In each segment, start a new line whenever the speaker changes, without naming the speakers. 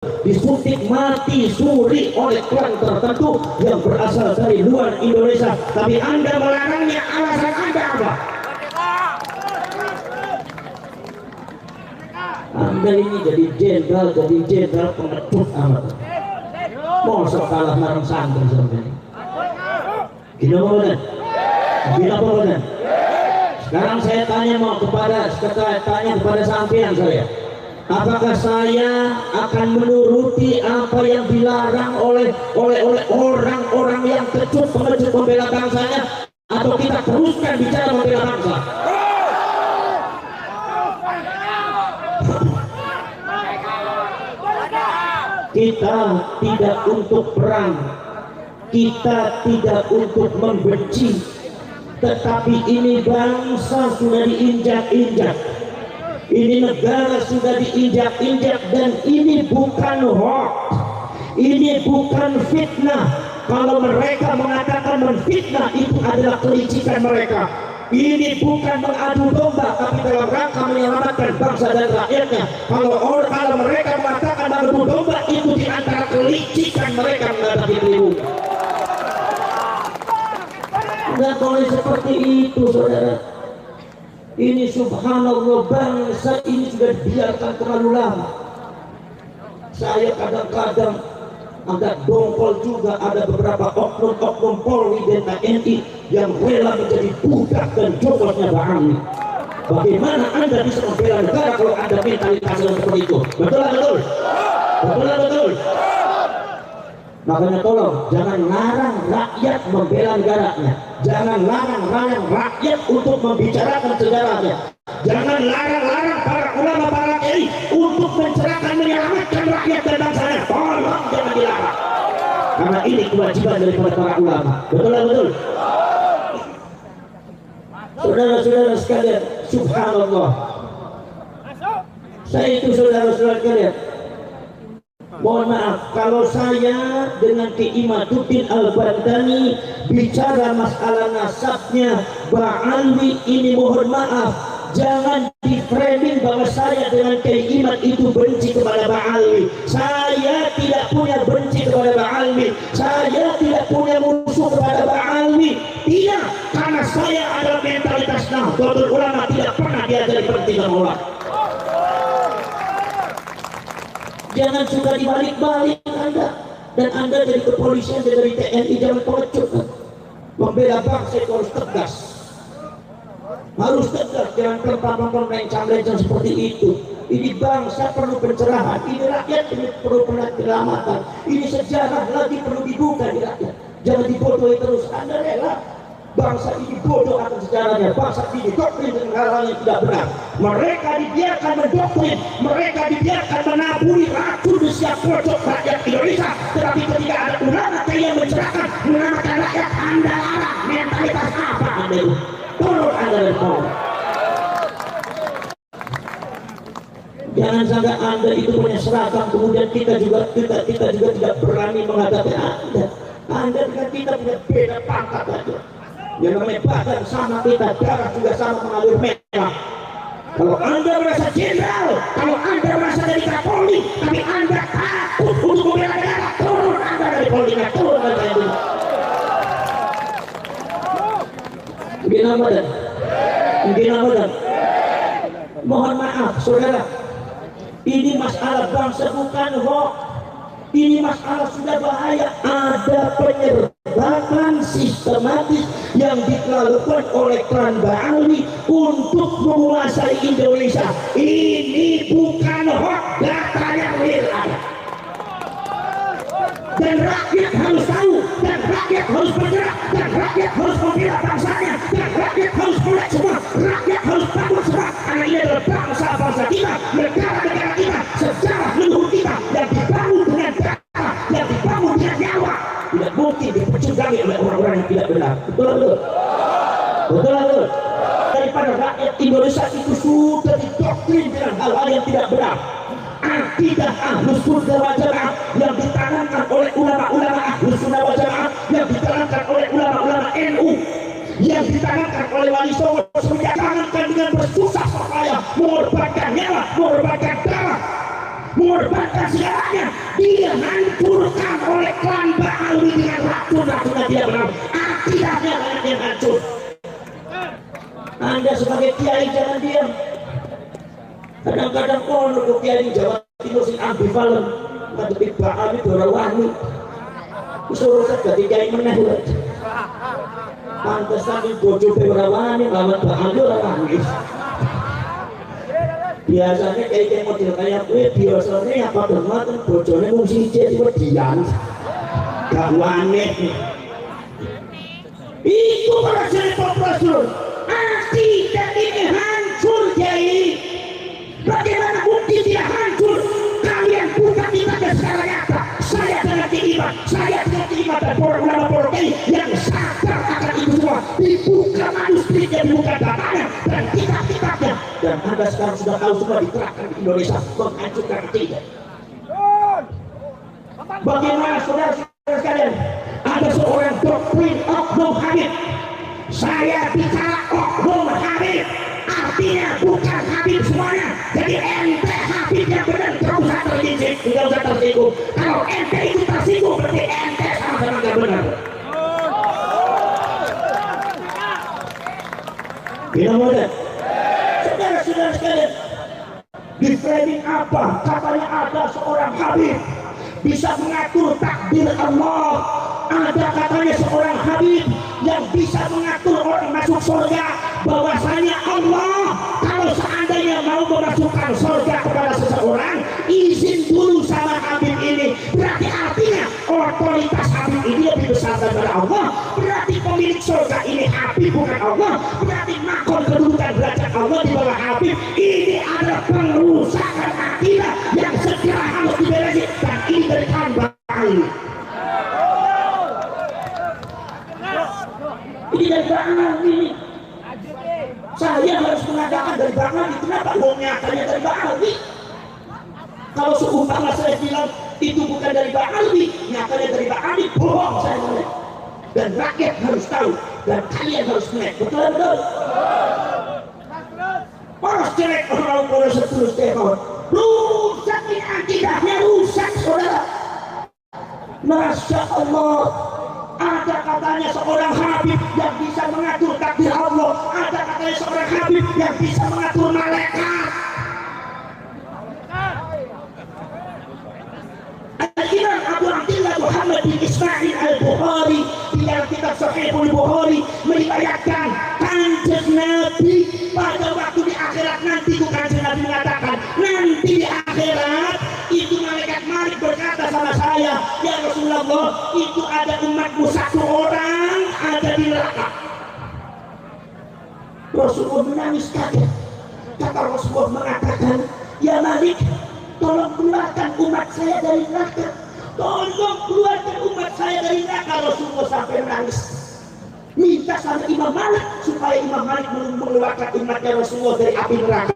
disuntik mati suri oleh klan tertentu yang berasal dari luar Indonesia, tapi Anda melarangnya. Alasan Anda apa? Anda ini jadi jenderal pengecut amat. Mosok kalah marang santri sebenarnya. Gila apa? Sekarang saya tanya kepada sampean saya. Apakah saya akan menuruti apa yang dilarang oleh orang-orang yang kecut pengecut membela bangsanya, atau kita teruskan bicara membela bangsa? Kita tidak untuk perang, kita tidak untuk membenci, tetapi ini bangsa sudah diinjak-injak, ini negara sudah diinjak-injak, dan ini bukan hoax, ini bukan fitnah. Kalau mereka mengatakan menfitnah, itu adalah kelicikan mereka. Ini bukan mengadu domba, tapi dalam rangka menyelamatkan bangsa dan rakyatnya. Kalau mereka mengatakan mengadu domba, itu di antara kelicikan mereka menghadapi dirimu. Tidak boleh seperti itu, saudara. Ini subhanallah, bangsa ini sudah dibiarkan terlalu lama. Saya kadang-kadang agak dongkol juga, ada beberapa oknum-oknum Polri dan TNI yang rela menjadi budak dan jokosnya Pak Amin. Bagaimana Anda bisa membela negara kalau Anda mentalitasnya seperti itu? Betul. Makanya tolong jangan larang rakyat membela negaranya, jangan larang rakyat untuk membicarakan sejarahnya, jangan larang para ulama, para kiai untuk mencerahkan, menyelamatkan rakyat dan bangsanya. Tolong jangan dilarang, karena ini kewajiban daripada para ulama. Betul. Saudara-saudara sekalian, subhanallah, saya itu saudara-saudara sekalian, mohon maaf kalau saya dengan Ki Imaduddin Al-Bandani bicara masalah nasabnya Ba'alwi ini, mohon maaf, jangan di-framing bahwa saya dengan Ki Imad itu benci kepada Ba'alwi. Saya tidak punya benci kepada Ba'alwi, saya tidak punya musuh kepada Ba'alwi. Tidak, karena saya adalah mentalitas Nahdlatul Ulama, tidak pernah diajari berhenti sama ulama. Jangan suka dibalik-balik Anda, dan Anda dari kepolisian, dari TNI, jangan pengecut. Membela bangsa itu harus tegas, jangan lencang-lencang seperti itu. Ini bangsa perlu pencerahan, ini rakyat ini perlu penyelamatan, ini sejarah lagi perlu dibuka di rakyat. Jangan dibodohi terus. Anda rela bangsa ini bodoh akan sejarahnya, bangsa ini doktrin dengan hal-hal yang tidak benar. Mereka dibiarkan mendoktrin, mereka dibiarkan menaburi racun di setiap pojok rakyat Indonesia. Tetapi ketika ada ulama yang mencerahkan, menyelamatkan rakyat, Anda larang. Mentalitas apa Anda itu? Turun Anda dari bawah. Jangan sampai Anda itu punya seragam, kemudian kita juga tidak berani menghadapi Anda. Anda dengan kita punya beda pangkat saja. Yang namanya badan sama kita, darah juga sama mengalir merah. Kalau Anda merasa jenderal, kalau Anda merasa dari Kapolri, tapi Anda takut untuk membela negara, turun Anda dari Polri, turun Anda dari dulu. Mungkin apa? Mohon maaf, saudara. Ini masalah bangsa bukan hoax. Ini masalah sudah bahaya. Ada penyerbakan sistematis yang dilakukan oleh klan Ba'alwi untuk menguasai Indonesia. Ini bukan hoax, data yang real ada. Dan rakyat harus tahu, dan rakyat harus bergerak, dan rakyat harus membela bangsanya, dan rakyat harus melek semua, rakyat harus bangun semua, karena ini adalah bangsa-bangsa kita, negara-negara kita, sejarah leluhur kita yang dibangun dengan darah, yang dibangun dengan nyawa, tidak mungkin dipecundangi oleh orang-orang yang tidak benar. Betul. Daripada rakyat Indonesia itu sudah didoktrin dengan hal-hal yang tidak benar. Akidah Ahlus Sunnah wal Jamaah yang ditanamkan oleh ulama-ulama Ahlus Sunnah wal Jamaah, yang ditanamkan oleh ulama-ulama NU, yang ditanamkan oleh Wali Songo, ditanamkan dengan bersusah payah, mengorbankan nyawa, mengorbankan darah, mengorbankan segalanya. Dia hancurkan oleh klan Ba'alwi dengan racun-racunnya dia benar. Akidahnya yang hancur. Anda sebagai kiai jangan diam. Kadang-kadang ono kiai Jawa Timur sing ambivalen ngadepi Ba'alwi ora wani. Suruh jadi kiai meneh. Pantesan bojo ora wani lawan Ba'alwi ora wani. Biasanya kayak model kayak gue biasanya apa bermata bojone mung siji dian gak wanit itu para profesor akidah ini hancur kiai. Bagaimana mungkin tidak hancur? Kalian bukan ibadah secara nyata. Saya dengan iman, saya dengan iman dan ulama yang sadar akan itu semua. Dibuka manuskripnya, dibuka datanya dan kitab-kitabnya. Dan Anda sekarang sudah tahu semua diterapkan di Indonesia menghancurkan akidah. Bagaimana saudara-saudara sekalian? Ada seorang doktrin Oknum Habib. Saya bicara Oknum Habib, artinya bukan Habib semuanya. Jadi ente Habib yang benar, tidak usah terjijik, tidak usah tersinggung. Kalau ente itu tersinggung, berarti ente sama-sama tidak benar. Bila mudah, saudara-saudara sekalian, di framing apa? Katanya ada seorang Habib bisa mengatur takdir Allah. Ada katanya seorang Habib yang bisa mengatur orang masuk surga. Bahwasanya Allah kalau seandainya mau memasukkan surga kepada seseorang, izin dulu sama Habib ini. Berarti artinya otoritas Habib ini lebih besar daripada Allah. Berarti pemilik surga ini Habib bukan Allah. Berarti makon kedudukan derajat Allah di bawah Habib. Ini adalah pengurusakan akidah yang segera harus diberesin. Dan ini dari hamba ini. Ini dari Ba'alwi. Saya harus mengatakan dari Ba'alwi. Kenapa nyatanya dari Ba'alwi? Kalau seumpama saya bilang itu bukan dari Ba'alwi, nyatanya dari Ba'alwi, bohong saya mulai. Dan rakyat harus tahu dan kalian harus melek. Betul-betul. Poros jelek orang poros setulus tekor. Rusak ini akidahnya, rusak saudara. Masya Allah. Ada katanya seorang Habib yang bisa mengatur takdir Allah. Ada katanya seorang Habib yang bisa mengatur malaikat. Al-Imam Abu Abdillah Muhammad bin Ismail Al-Bukhari di dalam kitab Sahihul Bukhari meriwayatkan kanjeng Nabi pada waktu di akhirat nanti, itu kanjeng Nabi mengatakan nanti di akhirat itu malaikat Malik berkata sama saya, ya Rasulullah, itu ada umatmu satu orang ada di neraka. Rasulullah menangis kaget. Kata Rasulullah mengatakan, ya Malik, tolong keluarkan umat saya dari neraka. Tolong keluarkan umat saya dari neraka. Rasulullah sampai menangis. Minta sama Imam Malik supaya Imam Malik mengeluarkan umatnya Rasulullah dari api neraka.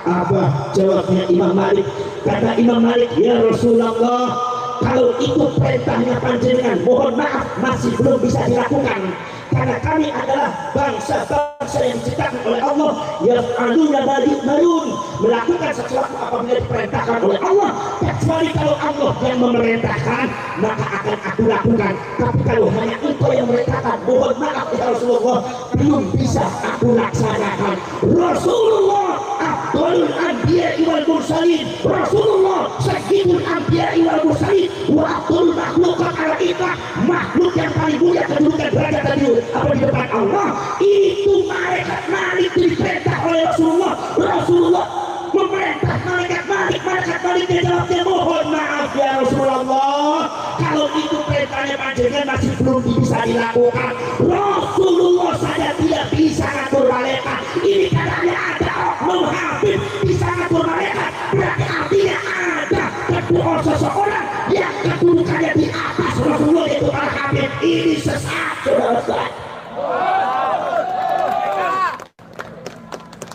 Apa jawabnya Imam Malik? Kata Imam Malik, ya Rasulullah, kalau itu perintahnya panjenengan, mohon maaf masih belum bisa dilakukan. Karena kami adalah bangsa-bangsa yang diciptakan oleh Allah, yang aluna balik malun, melakukan sesuatu apabila diperintahkan oleh Allah. Kecuali kalau Allah yang memerintahkan, maka akan aku lakukan. Tapi kalau hanya engkau yang memerintahkan, mohon maaf ya Rasulullah, belum bisa aku laksanakan. Rasulullah Abdul Anbiya wal Mursalin, Rasulullah Sayyidul Anbiya wal Mursalin, wa Abdul Makhlukat ala itlaq, makhluk yang paling mulia kedudukan derajat tadi apa di depan Allah. Itu malaikat Malik diperintah oleh Rasulullah. Rasulullah memerintah malaikat Malik. Malaikat Malik jawabnya, mohon maaf ya Rasulullah, kalau itu perintahnya panjenengan masih belum bisa dilakukan. Rasulullah saja tidak bisa ngatur malaikat. Ini katanya ada oknum Habib bisa ngatur malaikat. Berarti artinya ada kedua seseorang yang kedudukannya di atas Rasulullah, yaitu para Habib. Ini sesat saudara-saudara.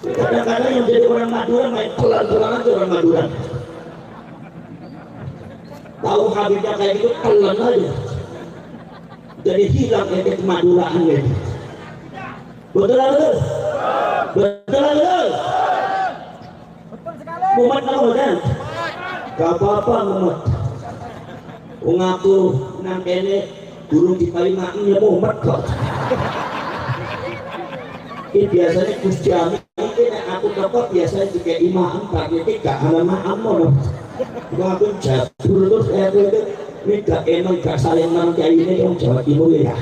Kadang-kadang yang jadi orang Madura main pelan-pelan aja orang Madura. Tahu Habibnya kayak gitu pelan aja. Jadi hilang ya kemaduraan ya. Betul betul. Betul betul. Muhammad Nawawi. Gak apa-apa Muhammad. Wong aku nang kene durung diparingaken ya Muhammad kok. Ini biasanya Gusti Allah iki nek aku teko biasanya juga imam tapi iki gak ana makam. Wong aku jabur terus ini gak enak gak saling nang kayak ini yang Jawa Timur ya.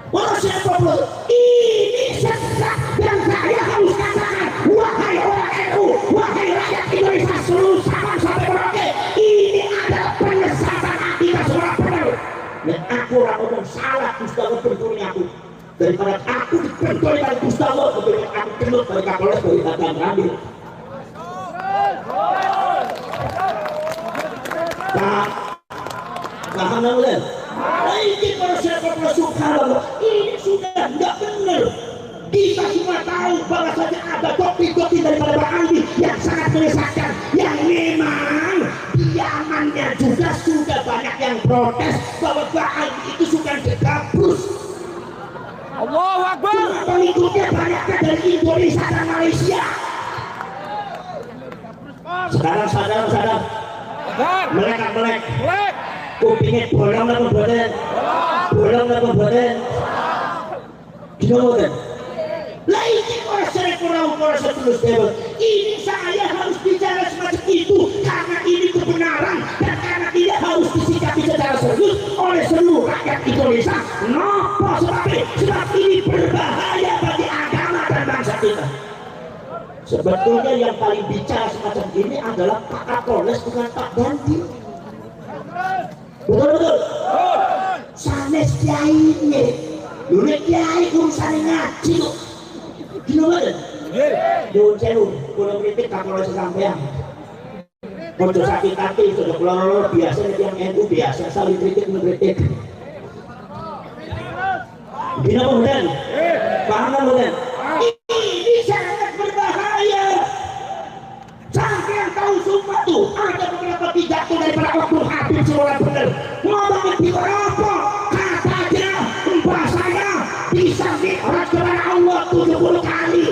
Wah siapa bro? Ini sesak yang saya harus katakan. Wahai orang NU, wahai rakyat Indonesia seluruh Sabang sampai Merauke, ini adalah penyesatan akibat seorang penerus. Dan aku orang ngomong salah Gusti Allah bentuknya aku. Daripada aku dibentuk oleh Gusti Allah, kemudian aku kenut dari Kapolres dari Tatan Ramil. Paham nggak? Ini para subhanallah, ini sudah nggak benar. Kita semua tahu bahwasanya ada topi-topi daripada Bang Andi yang sangat menyesatkan, yang memang diamannya juga sudah banyak yang protes bahwa Bang Andi itu suka dikabrus.
Allahu Akbar.
Pengikutnya banyaknya dari Indonesia dan Malaysia. Sekarang sadar melek kupingnya bolong apa boten? Bolong apa boten? Gimana boten? Lah ini orang terus dewa. Ini saya harus bicara semacam itu karena ini kebenaran dan karena tidak harus disikapi secara serius oleh seluruh rakyat Indonesia. Kenapa? Sebab ini berbahaya bagi agama dan bangsa kita. Sebetulnya yang paling bicara semacam ini adalah Pak Kapolres bukan Pak Ganti. Betul. Sanes kiai ini, dulu kiai urusan ngaji kok. Gimana? Dulu sewu, kalau kritik Kapolres sampean. Ojo sakit hati, sudah keluar biasa yang NU biasa saling kritik mengkritik. Gimana kemudian? Paham kemudian? Ini sangat berbahaya. Sampai tahu semua tuh ada beberapa pidato daripada Oknum Habib Sulaiman bener ngomongin di apa katanya bahasanya bisa mi'raj kepada Allah 70 kali,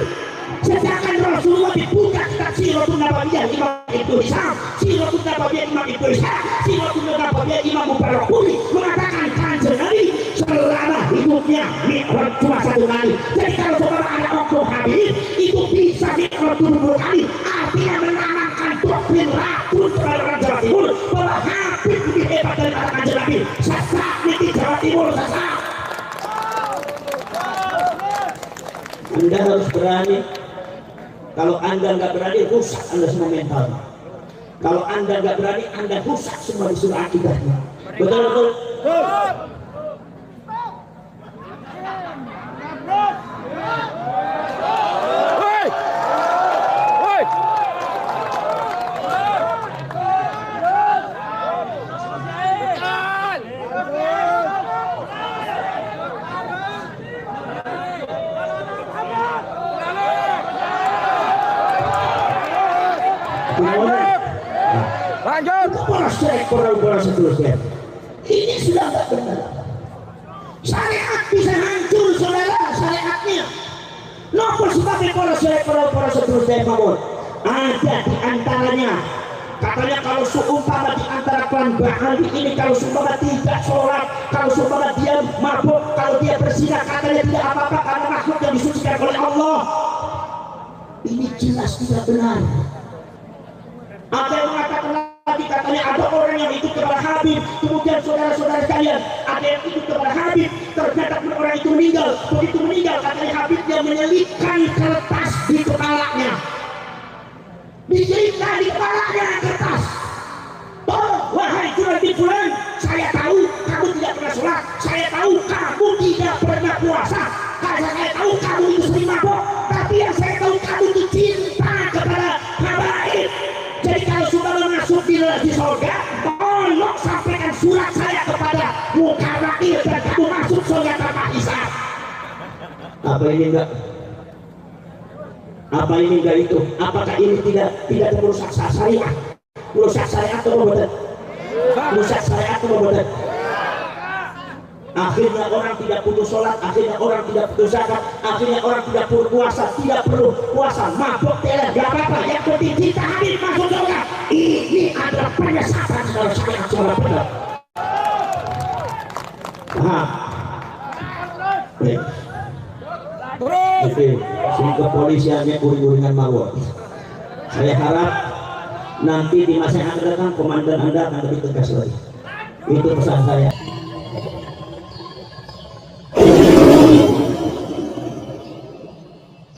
sedangkan Rasulullah dibuka kitab Siratul Nabawiyah Imam Ibnu Hisham, Siratul Nabawiyah Imam Ibnu Hisham, Siratul Nabawiyah Imam Mubarakuri mengatakan Kanjeng Nabi selama hidupnya mi'raj cuma 1 kali. Jadi kalau saudara ada Oknum Habib itu bisa mi'raj 70 kali, artinya menanamkan doktrin racun kepada orang Jawa Timur bahwa Habib lebih hebat daripada Kanjeng Nabi. Sesat di Jawa Timur, sesat. Anda harus berani. Kalau Anda nggak berani, rusak Anda semua mental. Kalau Anda nggak berani, Anda rusak semua disuruh akibatnya. Betul. Lanjut. Seterusnya. Ini sudah tak benar. Syariat bisa hancur saudara, syariatnya. Nopo sebabnya para seterusnya Mahmud. Ada di antaranya. Katanya kalau seumpama di antara klan Bahari ini kalau seumpama tidak sholat, kalau seumpama dia mabuk, kalau dia berzina, katanya tidak apa-apa karena makhluk yang disucikan oleh Allah. Ini jelas tidak benar. Ada yang mengatakan lagi, katanya ada orang yang ikut kepada Habib, kemudian saudara-saudara sekalian ada yang ikut kepada Habib, ternyata orang itu meninggal. Begitu meninggal katanya Habibnya menyelipkan kertas di kepalanya, diselipkan di kepalanya kertas. Oh wahai Fulan, saya tahu kamu tidak pernah sholat, saya tahu kamu tidak pernah puasa, saya tahu kamu itu sering mabuk, tapi yang saya tahu kamu itu cinta kepada habaib. Jadi kalau sudah masuk di surga, tolong sampaikan surat saya kepada muka wakil dan kamu masuk surga tanpa hisab. Apa ini enggak? Apa ini enggak itu? Apakah ini tidak merusak syariat? Merusak syariat atau betul? Merusak syariat atau betul? akhirnya orang tidak putus sholat, akhirnya orang tidak putus zakat, akhirnya orang tidak perlu puasa, tidak perlu puasa, mabuk tidak apa-apa, yang penting kita hadir masuk surga. Ini adalah penyesatan kalau saya coba benar. Oke, si kepolisiannya uring-uringan mawar. Saya harap nanti di masa yang akan datang komandan Anda akan lebih tegas lagi. Itu pesan saya.